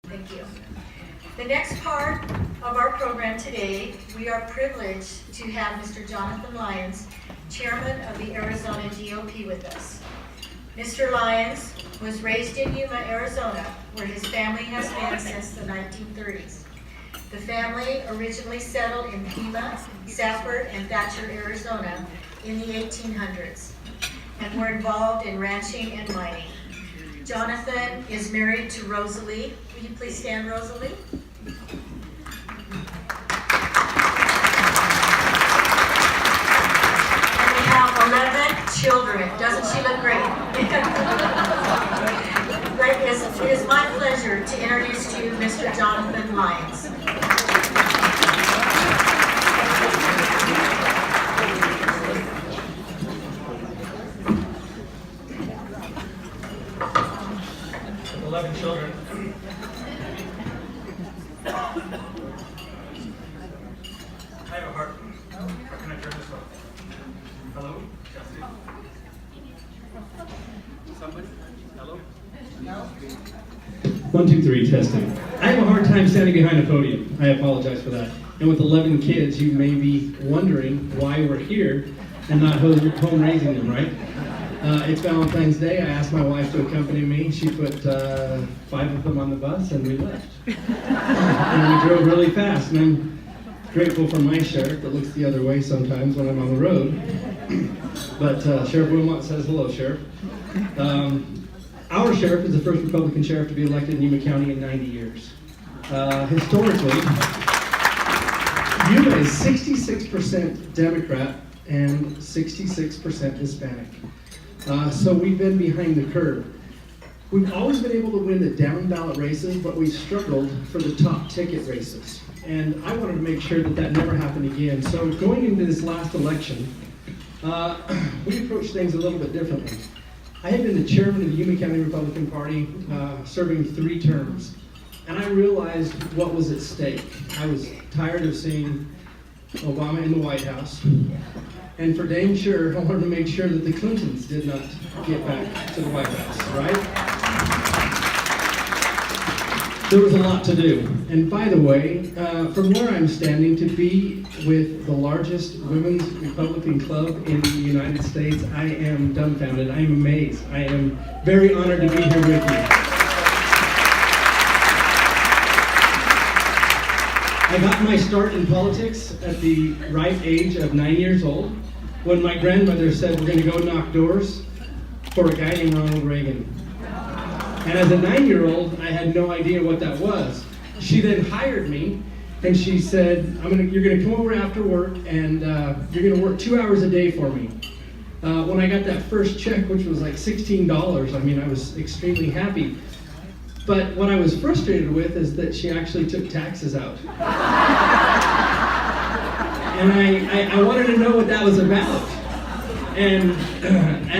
Thank you. The next part of our program today, we are privileged to have Mr. Jonathan Lyons, Chairman of the Arizona GOP, with us. Mr. Lyons was raised in Yuma, Arizona, where his family has been since the 1930s. The family originally settled in Pima, Safford, and Thatcher, Arizona in the 1800s, and were involved in ranching and mining. Jonathan is married to Rosalie. Will you please stand, Rosalie? And we have 11 children. Doesn't she look great? It is my pleasure to introduce to you Mr. Jonathan Lyons. Children. I have a heart. How can I turn this off? Hello? Chelsea? Somebody? Hello? No? 1, 2, 3, testing. I have a hard time standing behind a podium. I apologize for that. And with 11 kids, you may be wondering why we're here and not home raising them, right? It's Valentine's Day. I asked my wife to accompany me. She put 5 of them on the bus and we left. And we drove really fast. And I'm grateful for my sheriff that looks the other way sometimes when I'm on the road. But Sheriff Wilmot says hello, Sheriff. Our sheriff is the first Republican sheriff to be elected in Yuma County in 90 years. Historically, Yuma is 66% Democrat and 66% Hispanic. So we've been behind the curve. We've always been able to win the down ballot races, but we've struggled for the top ticket races. And I wanted to make sure that that never happened again. So going into this last election, we approached things a little bit differently. I had been the chairman of the Yuma County Republican Party, serving 3 terms. And I realized what was at stake. I was tired of seeing Obama in the White House. And for dang sure, I wanted to make sure that the Clintons did not get back to the White House, right? There was a lot to do. And by the way, from where I'm standing, to be with the largest women's Republican club in the United States, I am dumbfounded. I am amazed. I am very honored to be here with you. I got my start in politics at the ripe age of 9 years old, when my grandmother said we're going to go knock doors for a guy named Ronald Reagan. And as a 9-year-old, I had no idea what that was. She then hired me, and she said, you're going to come over after work, and you're going to work 2 hours a day for me. When I got that first check, which was like $16, I was extremely happy. But what I was frustrated with is that she actually took taxes out. And I wanted to know what that was about. And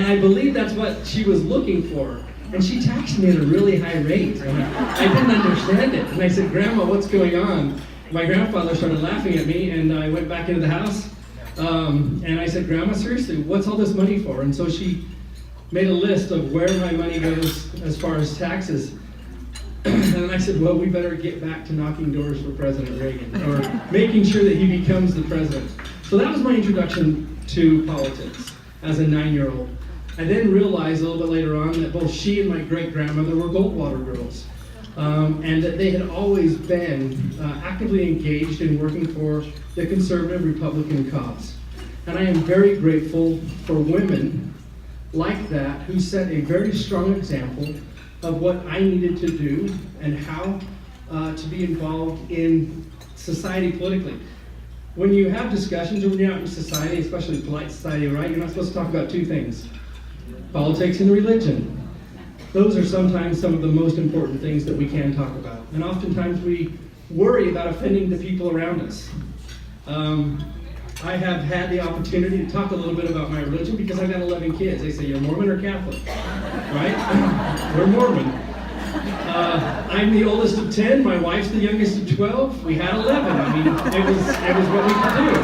I believe that's what she was looking for. And she taxed me at a really high rate. And I didn't understand it. And I said, Grandma, what's going on? My grandfather started laughing at me, and I went back into the house. And I said, Grandma, seriously, what's all this money for? And so she made a list of where my money goes as far as taxes. And I said, well, we better get back to knocking doors for President Reagan, or making sure that he becomes the president. So that was my introduction to politics as a 9-year-old. I then realized a little bit later on that both she and my great-grandmother were Goldwater girls, and that they had always been actively engaged in working for the conservative Republican cause. And I am very grateful for women like that who set a very strong example of what I needed to do and how to be involved in society politically. When you have discussions or when you're out in society, especially polite society, right, you're not supposed to talk about 2 things: politics and religion. Those are sometimes some of the most important things that we can talk about. And oftentimes we worry about offending the people around us. I have had the opportunity to talk a little bit about my religion because I've got 11 kids. They say, you're Mormon or Catholic? Right? We're Mormon. I'm the oldest of 10. My wife's the youngest of 12. We had 11. It was what we could do.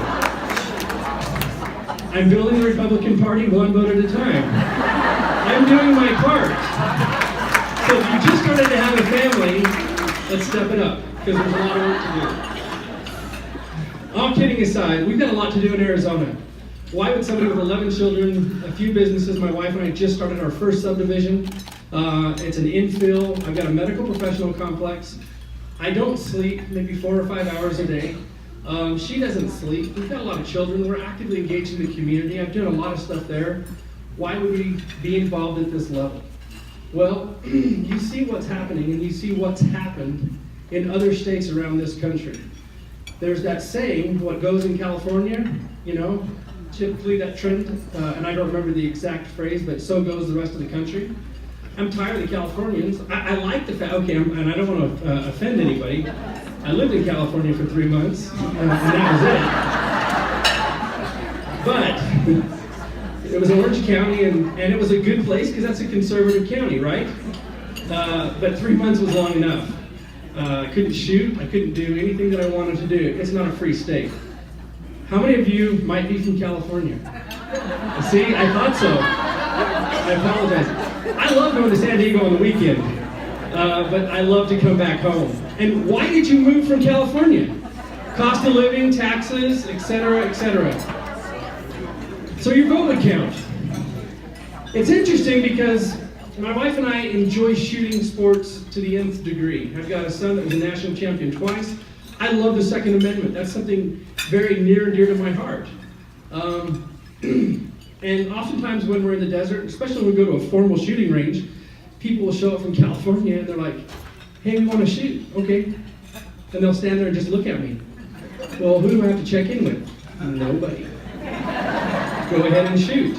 I'm building the Republican Party 1 vote at a time. I'm doing my part. So if you just started to have a family, Let's step it up, because there's a lot of work to do. All kidding aside, we've got a lot to do in Arizona. Why would somebody with 11 children, a few businesses, my wife and I just started our first subdivision. It's an infill. I've got a medical professional complex. I don't sleep, maybe 4 or 5 hours a day. She doesn't sleep. We've got a lot of children. We're actively engaged in the community. I've done a lot of stuff there. Why would we be involved at this level? Well, you see what's happening, and you see what's happened in other states around this country. There's that saying, what goes in California, you know, typically that trend, and I don't remember the exact phrase, but so goes the rest of the country. I'm tired of the Californians. I like the fact, okay, and I don't want to offend anybody. I lived in California for 3 months, and that was it. But it was Orange County, and it was a good place because that's a conservative county, right? But 3 months was long enough. I couldn't shoot. I couldn't do anything that I wanted to do. It's not a free state. How many of you might be from California? See, I thought so. I apologize. I love going to San Diego on the weekend, but I love to come back home. And why did you move from California? Cost of living, taxes, etc., etc. So your vote would count. It's interesting because my wife and I enjoy shooting sports to the nth degree. I've got a son that was a national champion twice. I love the Second Amendment. That's something very near and dear to my heart. And oftentimes when we're in the desert, especially when we go to a formal shooting range, people will show up from California and they're like, hey, we want to shoot. Okay. And they'll stand there and just look at me. Well, who do I have to check in with? Nobody. Go ahead and shoot.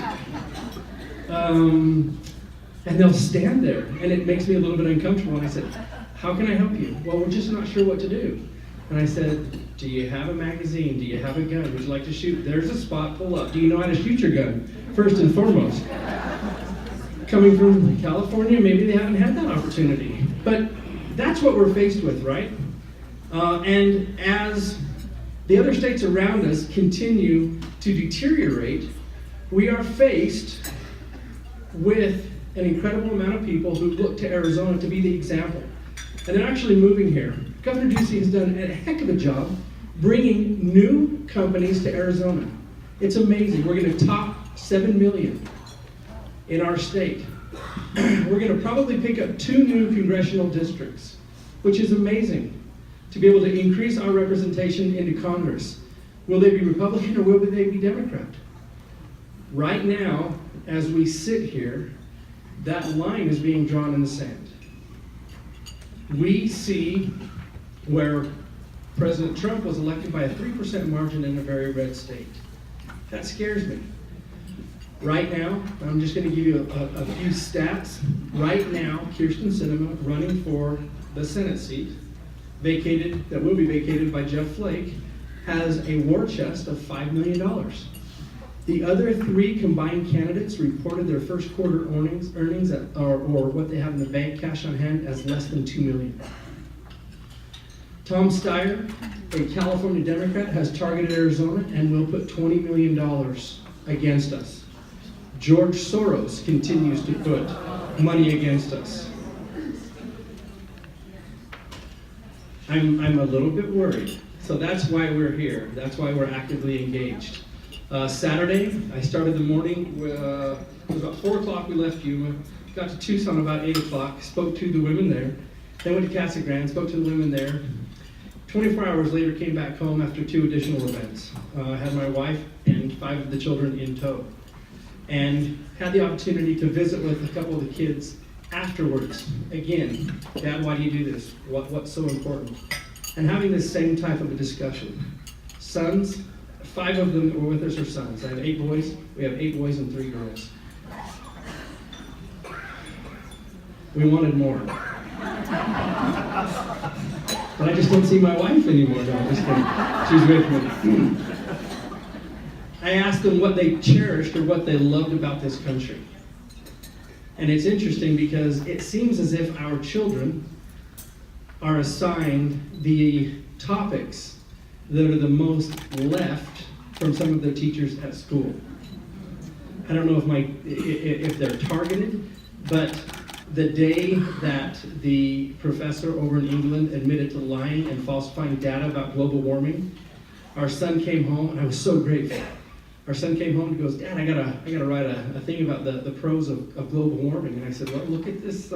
And they'll stand there, and it makes me a little bit uncomfortable. And I said, how can I help you? Well, we're just not sure what to do. And I said, do you have a magazine? Do you have a gun? Would you like to shoot? There's a spot, pull up. Do you know how to shoot your gun? First and foremost. Coming from California, maybe they haven't had that opportunity. But that's what we're faced with, right? And as the other states around us continue to deteriorate, we are faced with an incredible amount of people who look to Arizona to be the example. And they're actually moving here. Governor Ducey has done a heck of a job bringing new companies to Arizona. It's amazing. We're going to top 7 million in our state. We're going to probably pick up 2 new congressional districts, which is amazing, to be able to increase our representation into Congress. Will they be Republican or will they be Democrat? Right now, as we sit here, that line is being drawn in the sand. We see where President Trump was elected by a 3% margin in a very red state. That scares me. Right now, I'm just going to give you a few stats. Right now, Kirsten Sinema, running for the Senate seat, that will be vacated by Jeff Flake, has a war chest of $5 million. The other 3 combined candidates reported their first quarter earnings or what they have in the bank, cash on hand, as less than $2 million. Tom Steyer, a California Democrat, has targeted Arizona and will put $20 million against us. George Soros continues to put money against us. I'm a little bit worried. So that's why we're here. That's why we're actively engaged. Saturday, I started the morning, it was about 4 o'clock we left Yuma, got to Tucson about 8 o'clock, spoke to the women there, then went to Casa Grande, spoke to the women there. 24 hours later, came back home after 2 additional events. I had my wife and 5 of the children in tow, and had the opportunity to visit with a couple of the kids afterwards. Again, Dad, why do you do this? What's so important? And having this same type of a discussion. Sons, 5 of them were with us are sons. I have 8 boys. We have 8 boys and 3 girls. We wanted more. But I just don't see my wife anymore. No, I'm just kidding. She's with me. I asked them what they cherished or what they loved about this country. And it's interesting because it seems as if our children are assigned the topics that are the most left from some of their teachers at school. I don't know if they're targeted, but the day that the professor over in England admitted to lying and falsifying data about global warming, our son came home, and I was so grateful. Our son came home and goes, "Dad, I gotta write a thing about the pros of global warming." And I said, "Well, look at this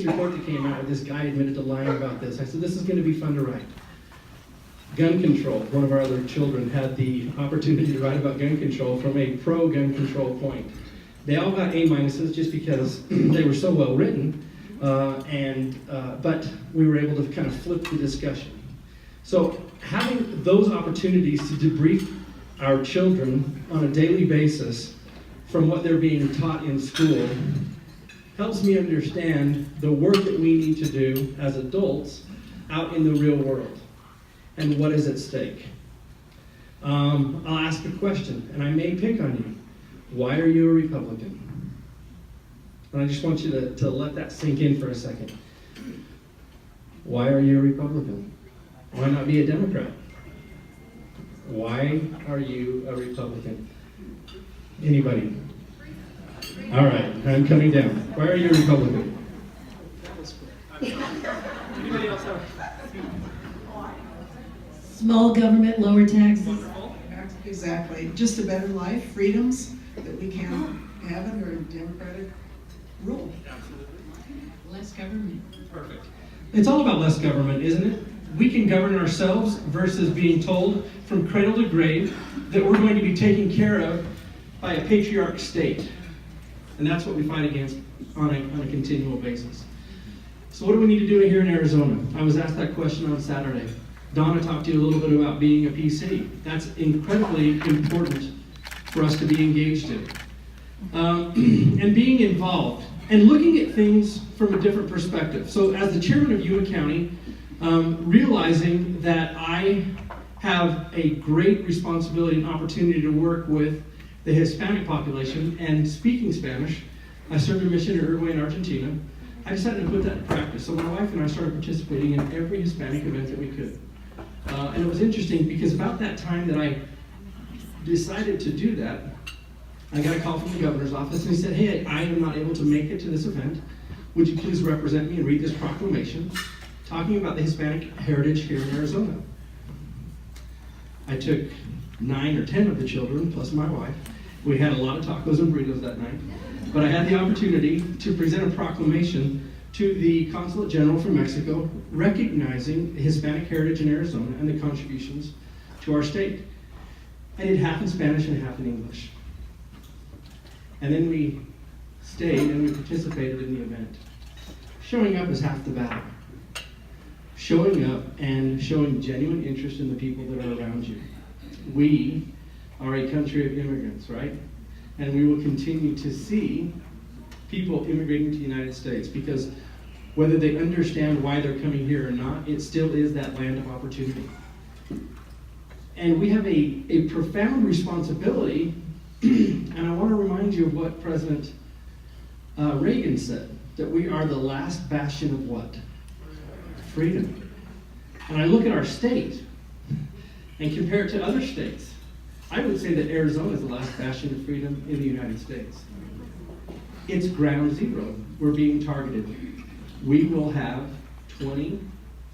report that came out where this guy admitted to lying about this." I said, "This is going to be fun to write." Gun control. One of our other children had the opportunity to write about gun control from a pro-gun control point. They all got A- just because they were so well written, but we were able to kind of flip the discussion. So having those opportunities to debrief our children on a daily basis from what they're being taught in school helps me understand the work that we need to do as adults out in the real world and what is at stake. I'll ask a question, and I may pick on you. Why are you a Republican? And I just want you to let that sink in for a second. Why are you a Republican? Why not be a Democrat? Why are you a Republican? Anybody? All right, I'm coming down. Why are you a Republican? Anybody else have? Small government, lower taxes. Wonderful. Exactly. Just a better life, freedoms that we can't have under a democratic rule. Absolutely. Less government. Perfect. It's all about less government, isn't it? We can govern ourselves versus being told from cradle to grave that we're going to be taken care of by a patriarch state. And that's what we fight against on a continual basis. So what do we need to do here in Arizona? I was asked that question on Saturday. Donna talked to you a little bit about being a PC. That's incredibly important for us to be engaged in. And being involved and looking at things from a different perspective. So as the chairman of Yuma County, realizing that I have a great responsibility and opportunity to work with the Hispanic population and speaking Spanish, I served a mission in Uruguay and Argentina. I decided to put that in practice. So my wife and I started participating in every Hispanic event that we could. And it was interesting because about that time that I decided to do that, I got a call from the governor's office and he said, "Hey, I am not able to make it to this event. Would you please represent me and read this proclamation talking about the Hispanic heritage here in Arizona?" I took 9 or 10 of the children, plus my wife. We had a lot of tacos and burritos that night. But I had the opportunity to present a proclamation to the Consulate General from Mexico, recognizing Hispanic heritage in Arizona and the contributions to our state. I did half in Spanish and half in English. And then we stayed and we participated in the event. Showing up is half the battle. Showing up and showing genuine interest in the people that are around you. We are a country of immigrants, right? And we will continue to see people immigrating to the United States because whether they understand why they're coming here or not, it still is that land of opportunity. And we have a profound responsibility, and I want to remind you of what President Reagan said, that we are the last bastion of what? Freedom. And I look at our state and compare it to other states. I would say that Arizona is the last bastion of freedom in the United States. It's ground zero. We're being targeted. We will have 20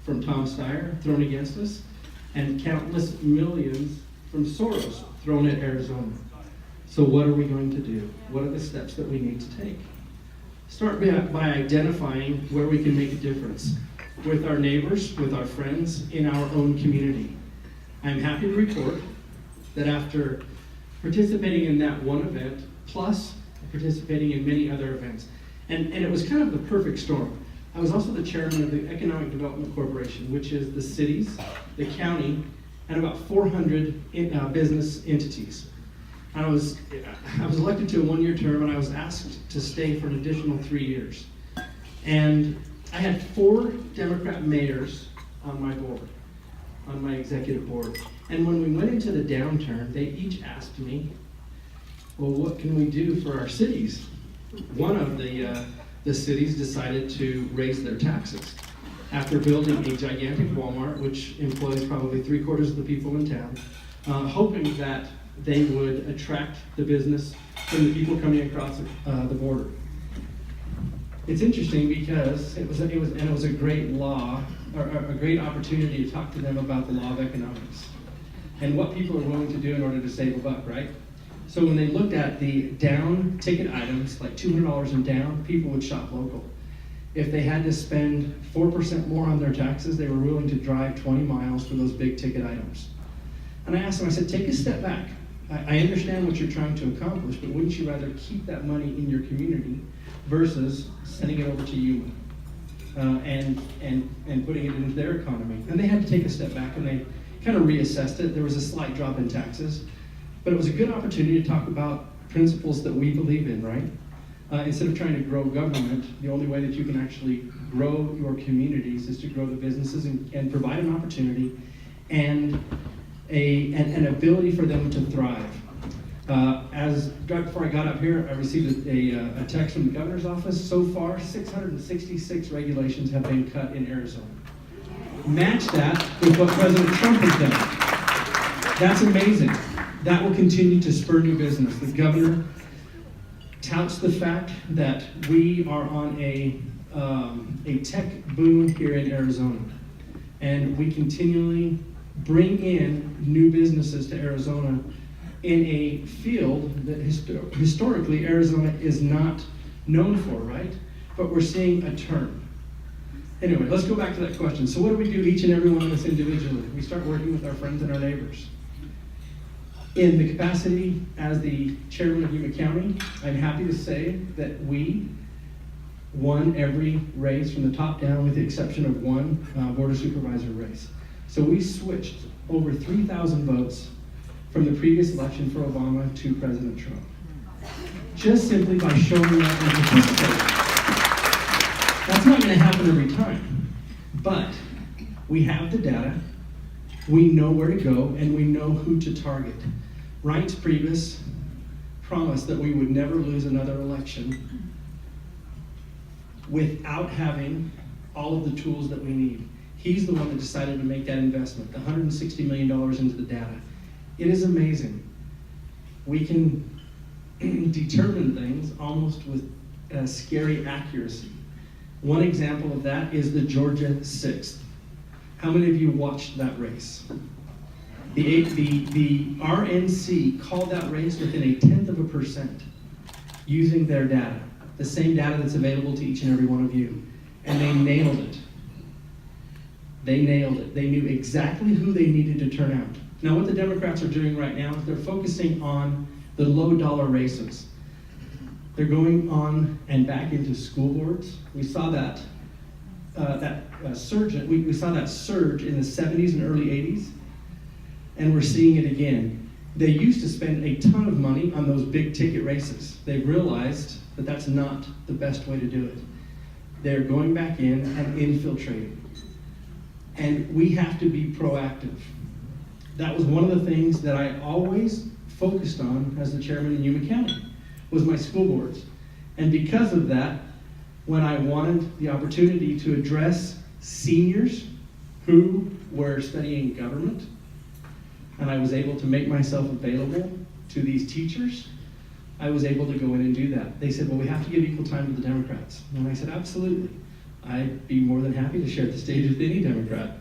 from Tom Steyer thrown against us and countless millions from Soros thrown at Arizona. So what are we going to do? What are the steps that we need to take? Start by identifying where we can make a difference with our neighbors, with our friends, in our own community. I'm happy to report that after participating in that one event, plus participating in many other events, and it was kind of the perfect storm. I was also the chairman of the Economic Development Corporation, which is the cities, the county, and about 400 business entities. And I was elected to a one-year term, and I was asked to stay for an additional 3 years. And I had 4 Democrat mayors on my board, on my executive board. And when we went into the downturn, they each asked me, well, what can we do for our cities? One of the cities decided to raise their taxes after building a gigantic Walmart, which employs probably 3/4 of the people in town, hoping that they would attract the business from the people coming across the border. it's interesting because it was a great law, or a great opportunity to talk to them about the law of economics and what people are willing to do in order to save a buck, right? So when they looked at the down ticket items, like $200 and down, people would shop local. If they had to spend 4% more on their taxes, they were willing to drive 20 miles for those big ticket items. And I asked them, I said, take a step back. I understand what you're trying to accomplish, but wouldn't you rather keep that money in your community versus sending it over to you and putting it into their economy? And they had to take a step back and they kind of reassessed it. There was a slight drop in taxes, but it was a good opportunity to talk about principles that we believe in, right? Instead of trying to grow government, the only way that you can actually grow your communities is to grow the businesses and provide an opportunity and an ability for them to thrive. Right before I got up here, I received a text from the governor's office. So far, 666 regulations have been cut in Arizona. Match that with what President Trump has done. That's amazing. That will continue to spur new business. The governor touts the fact that we are on a tech boom here in Arizona, and we continually bring in new businesses to Arizona in a field that historically Arizona is not known for, right? But we're seeing a turn. Anyway, let's go back to that question. So what do we do, each and every one of us individually? We start working with our friends and our neighbors. In the capacity as the chairman of Yuma County, I'm happy to say that we won every race from the top down with the exception of one board of supervisor race. So we switched over 3,000 votes from the previous election for Obama to President Trump. Just simply by showing up and participating. That's not going to happen every time, but we have the data, we know where to go, and we know who to target. Reince Priebus promised that we would never lose another election without having all of the tools that we need. He's the one that decided to make that investment, the $160 million into the data. It is amazing. We can determine things almost with scary accuracy. One example of that is the Georgia 6th. How many of you watched that race? The RNC called that race within 0.1% using their data, the same data that's available to each and every one of you. And they nailed it. They nailed it. They knew exactly who they needed to turn out. Now, what the Democrats are doing right now is they're focusing on the low-dollar races. They're going on and back into school boards. We saw that surge. We saw that surge in the 70s and early 80s, and we're seeing it again. They used to spend a ton of money on those big-ticket races. They realized that that's not the best way to do it. They're going back in and infiltrating. And we have to be proactive. That was one of the things that I always focused on as the chairman in Yuma County, was my school boards. And because of that, when I wanted the opportunity to address seniors who were studying government, and I was able to make myself available to these teachers, I was able to go in and do that. They said, well, we have to give equal time to the Democrats. And I said, absolutely. I'd be more than happy to share the stage with any Democrat.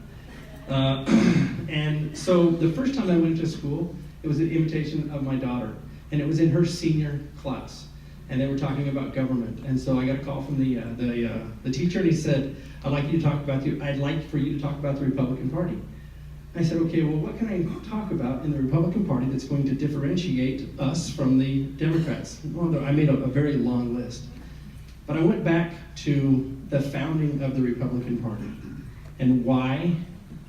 And so the first time I went to school, it was an invitation of my daughter, and it was in her senior class, and they were talking about government. And so I got a call from the teacher, and he said, I'd like for you to talk about the Republican Party. I said, okay, well, what can I talk about in the Republican Party that's going to differentiate us from the Democrats? Well, I made a very long list. But I went back to the founding of the Republican Party and why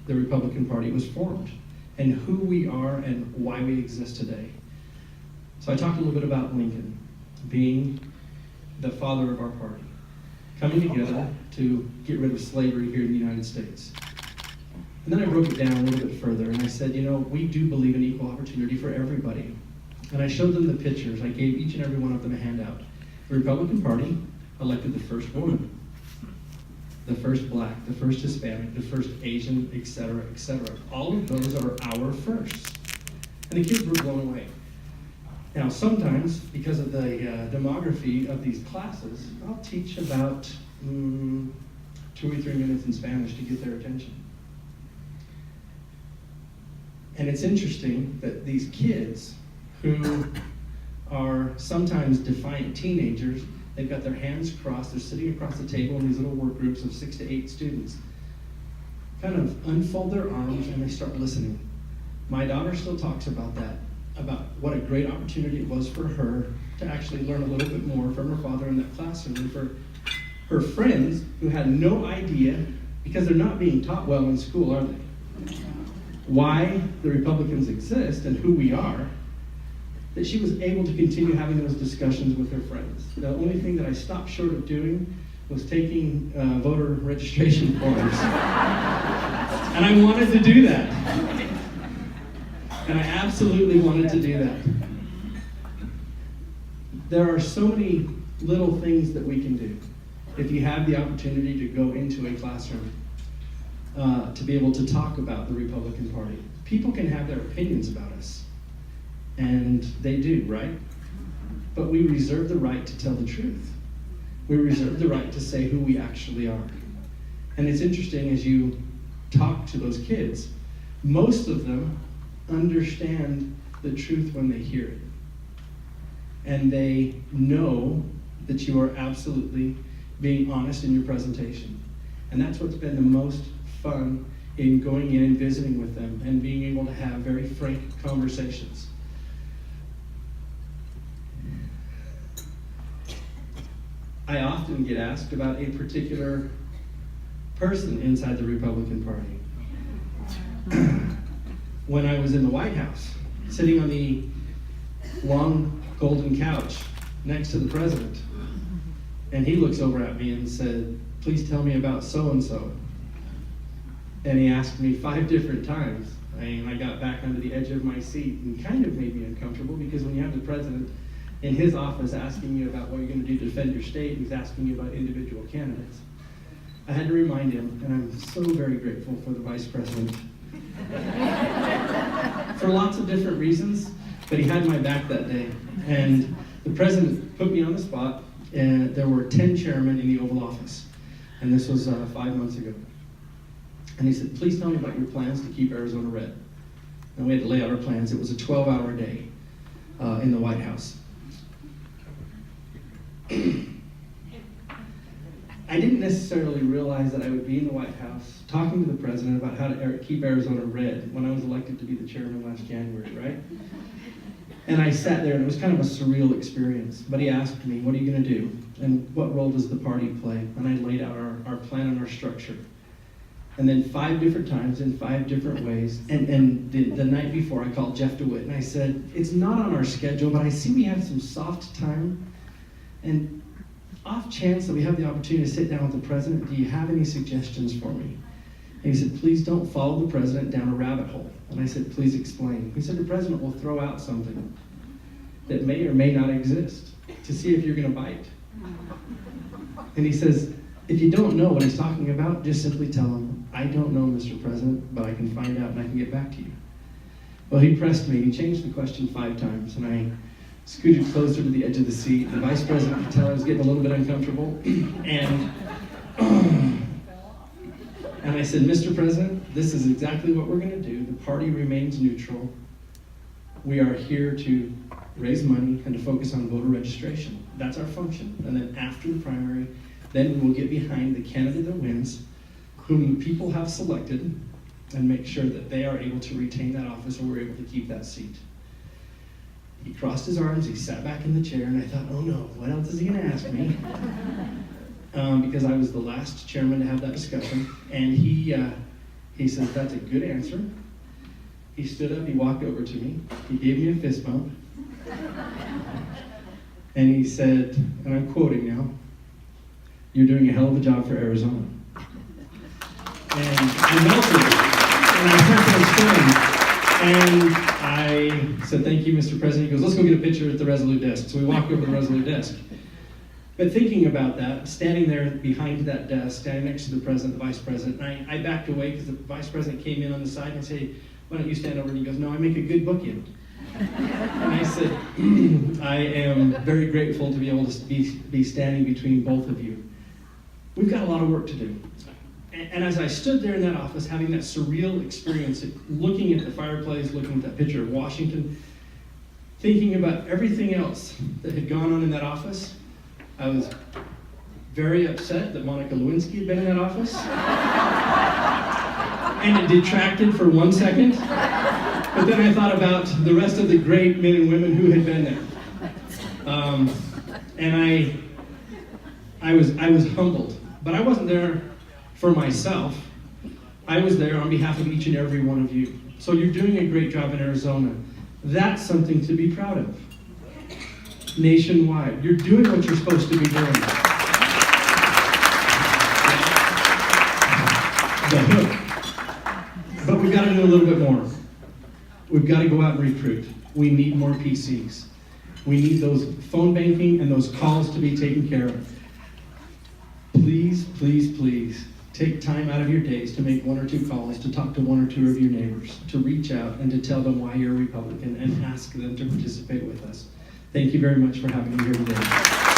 the Republican Party was formed and who we are and why we exist today. So I talked a little bit about Lincoln being the father of our party, coming together to get rid of slavery here in the United States. And then I broke it down a little bit further, and I said, you know, we do believe in equal opportunity for everybody. And I showed them the pictures. I gave each and every one of them a handout. The Republican Party elected the first woman, the first black, the first Hispanic, the first Asian, etc., etc. All of those are our firsts. And the kids were blown away. Now, sometimes, because of the demography of these classes, I'll teach about 2 or 3 minutes in Spanish to get their attention. And it's interesting that these kids who are sometimes defiant teenagers, they've got their hands crossed, they're sitting across the table in these little work groups of 6 to 8 students, kind of unfold their arms and they start listening. My daughter still talks about that, about what a great opportunity it was for her to actually learn a little bit more from her father in that classroom, and for her friends who had no idea, because they're not being taught well in school, are they? Why the Republicans exist and who we are, that she was able to continue having those discussions with her friends. The only thing that I stopped short of doing was taking voter registration forms. And I wanted to do that. And I absolutely wanted to do that. There are so many little things that we can do if you have the opportunity to go into a classroom to be able to talk about the Republican Party. People can have their opinions about us, and they do, right? But we reserve the right to tell the truth. We reserve the right to say who we actually are. And it's interesting, as you talk to those kids, most of them understand the truth when they hear it. And they know that you are absolutely being honest in your presentation. And that's what's been the most fun in going in and visiting with them and being able to have very frank conversations. I often get asked about a particular person inside the Republican Party. When I was in the White House, sitting on the long golden couch next to the president, and he looks over at me and said, "Please tell me about so-and-so." And he asked me 5 different times. And I got back under the edge of my seat and kind of made me uncomfortable, because when you have the president in his office asking you about what you're going to do to defend your state, he's asking you about individual candidates. I had to remind him, and I'm so very grateful for the vice president. For lots of different reasons, but he had my back that day. And the president put me on the spot, and there were 10 chairmen in the Oval Office. And this was 5 months ago. And he said, "Please tell me about your plans to keep Arizona red." And we had to lay out our plans. It was a 12-hour day in the White House. I didn't necessarily realize that I would be in the White House talking to the president about how to keep Arizona red when I was elected to be the chairman last January, right? And I sat there, and it was kind of a surreal experience. But he asked me, "What are you going to do? And what role does the party play?" And I laid out our plan and our structure. And then 5 different times in 5 different ways. And the night before, I called Jeff DeWitt, and I said, "It's not on our schedule, but I see we have some soft time. And off chance that we have the opportunity to sit down with the president, do you have any suggestions for me?" And he said, "Please don't follow the president down a rabbit hole." And I said, "Please explain." He said, "The president will throw out something that may or may not exist to see if you're going to bite." And he says, "If you don't know what he's talking about, just simply tell him, 'I don't know, Mr. President, but I can find out and I can get back to you.'" Well, he pressed me. He changed the question 5 times, and I scooted closer to the edge of the seat. The vice president could tell I was getting a little bit uncomfortable. And I said, "Mr. President, this is exactly what we're going to do. The party remains neutral. We are here to raise money and to focus on voter registration. That's our function. And then after the primary, then we will get behind the candidate that wins, whom the people have selected, and make sure that they are able to retain that office and we're able to keep that seat." He crossed his arms, he sat back in the chair, and I thought, oh no, what else is he going to ask me? Because I was the last chairman to have that discussion. And he said, "That's a good answer." He stood up, he walked over to me, he gave me a fist bump, and he said, and I'm quoting now, "You're doing a hell of a job for Arizona." And I melted, and I sat there and I said, "Thank you, Mr. President." He goes, "Let's go get a picture at the Resolute desk." So we walked over to the Resolute desk. But thinking about that, standing there behind that desk, standing next to the president, the vice president, and I backed away because the vice president came in on the side and I said, "Why don't you stand over?" And he goes, "No, I make a good bookend." And I said, I am very grateful to be able to be standing between both of you. We've got a lot of work to do. And as I stood there in that office, having that surreal experience, looking at the fireplace, looking at that picture of Washington, thinking about everything else that had gone on in that office, I was very upset that Monica Lewinsky had been in that office. And it detracted for 1 second. But then I thought about the rest of the great men and women who had been there. And I was humbled. But I wasn't there for myself. I was there on behalf of each and every one of you. So you're doing a great job in Arizona. That's something to be proud of. Nationwide. You're doing what you're supposed to be doing. The hook. But we've got to do a little bit more. We've got to go out and recruit. We need more PCs. We need those phone banking and those calls to be taken care of. Please, please, please, take time out of your days to make 1 or 2 calls, to talk to 1 or 2 of your neighbors, to reach out and to tell them why you're a Republican and ask them to participate with us. Thank you very much for having me here today.